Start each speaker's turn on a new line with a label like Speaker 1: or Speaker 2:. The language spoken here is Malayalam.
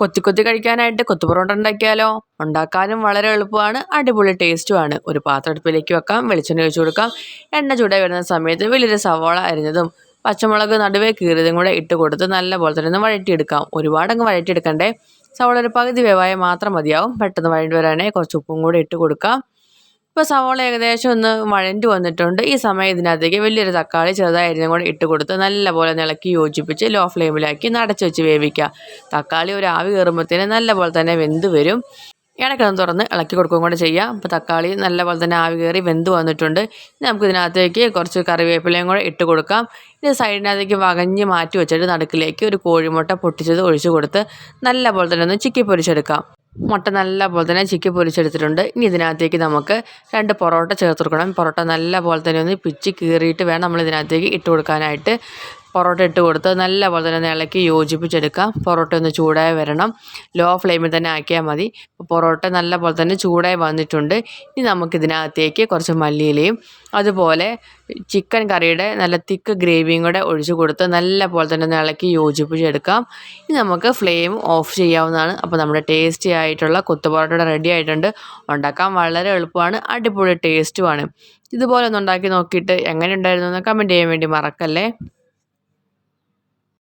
Speaker 1: കൊത്തി കൊത്തി കഴിക്കാനായിട്ട് കൊത്തു പൊറോട്ട ഉണ്ടാക്കിയാലോ? ഉണ്ടാക്കാനും വളരെ എളുപ്പമാണ്, അടിപൊളി ടേസ്റ്റുമാണ്. ഒരു പാത്രം അടുപ്പിലേക്ക് വെക്കാം, വെളിച്ചെണ്ണ ഒഴിച്ചു കൊടുക്കാം. എണ്ണ ചൂടായി വരുന്ന സമയത്ത് വലിയൊരു സവാള അരിഞ്ഞതും പച്ചമുളക് നടുവേ കീറിയതും കൂടെ ഇട്ട് കൊടുത്ത് നല്ല പോലെ തന്നെ ഒന്ന് വഴറ്റിയെടുക്കാം. ഒരുപാടങ്ങ് വഴറ്റിയെടുക്കണ്ടേ. സവാള ഒരു പകുതി വേവായ മാത്രം മതിയാവും. പെട്ടെന്ന് വഴണ്ടി വരാനേ കുറച്ച് ഉപ്പും കൂടെ ഇട്ട് കൊടുക്കാം. ഇപ്പോൾ സവാള ഏകദേശം ഒന്ന് വഴണ്ടി വന്നിട്ടുണ്ട്. ഈ സമയം ഇതിനകത്തേക്ക് വലിയൊരു തക്കാളി ചെറുതായി അരിഞ്ഞും കൂടെ ഇട്ട് കൊടുത്ത് നല്ലപോലെ ഇളക്കി യോജിപ്പിച്ച് ലോ ഫ്ലെയിമിലാക്കി അടച്ച് വെച്ച് വേവിക്കുക. തക്കാളി ഒരു ആവി കയറുമ്പോഴത്തേന് നല്ലപോലെ തന്നെ വെന്ത് വരും. ഇടയ്ക്കൊന്ന് തുറന്ന് ഇളക്കി കൊടുക്കുകയും കൂടെ ചെയ്യാം. അപ്പോൾ തക്കാളി നല്ലപോലെ തന്നെ ആവി കയറി വെന്ത് വന്നിട്ടുണ്ട്. ഇനി നമുക്ക് ഇതിനകത്തേക്ക് കുറച്ച് കറിവേപ്പിലയും കൂടെ ഇട്ട് കൊടുക്കാം. ഇനി സൈഡിനകത്തേക്ക് വകഞ്ഞ് മാറ്റി വെച്ചിട്ട് നടുക്കിലേക്ക് ഒരു കോഴിമുട്ട പൊട്ടിച്ചത് ഒഴിച്ച് കൊടുത്ത് നല്ലപോലെ തന്നെ ഒന്ന് ചിക്കി പൊരിച്ചെടുക്കാം. മുട്ട നല്ലപോലെ തന്നെ ചിക്കി പൊരിച്ചെടുത്തിട്ടുണ്ട്. ഇനി ഇതിനകത്തേക്ക് നമുക്ക് 2 പൊറോട്ട ചേർത്ത് കൊടുക്കണം. പൊറോട്ട നല്ലപോലെ തന്നെ ഒന്ന് പിച്ചി കീറിയിട്ട് വേണം നമ്മൾ ഇതിനകത്തേക്ക് ഇട്ട് കൊടുക്കാനായിട്ട്. പൊറോട്ട ഇട്ട് കൊടുത്ത് നല്ലപോലെ തന്നെ ഇളക്കി യോജിപ്പിച്ചെടുക്കാം. പൊറോട്ട ഒന്ന് ചൂടായി വരണം. ലോ ഫ്ലെയിമിൽ തന്നെ ആക്കിയാൽ മതി. പൊറോട്ട നല്ലപോലെ തന്നെ ചൂടായി വന്നിട്ടുണ്ട്. ഇനി നമുക്കിതിനകത്തേക്ക് കുറച്ച് മല്ലിയിലയും അതുപോലെ ചിക്കൻ കറിയുടെ നല്ല തിക്ക് ഗ്രേവിയും കൂടെ ഒഴിച്ച് കൊടുത്ത് നല്ലപോലെ തന്നെ ഒന്ന് ഇളക്കി യോജിപ്പിച്ചെടുക്കാം. ഇനി നമുക്ക് ഫ്ലെയിം ഓഫ് ചെയ്യാവുന്നതാണ്. അപ്പോൾ നമ്മുടെ ടേസ്റ്റി ആയിട്ടുള്ള കൊത്തു പൊറോട്ട റെഡി ആയിട്ടുണ്ട്. ഉണ്ടാക്കാൻ വളരെ എളുപ്പമാണ്, അടിപൊളി ടേസ്റ്റുമാണ്. ഇതുപോലെ ഒന്ന് ഉണ്ടാക്കി നോക്കിയിട്ട് എങ്ങനെ ഉണ്ടായിരുന്നു എന്ന് കമൻറ്റ് ചെയ്യാൻ വേണ്ടി മറക്കല്ലേ.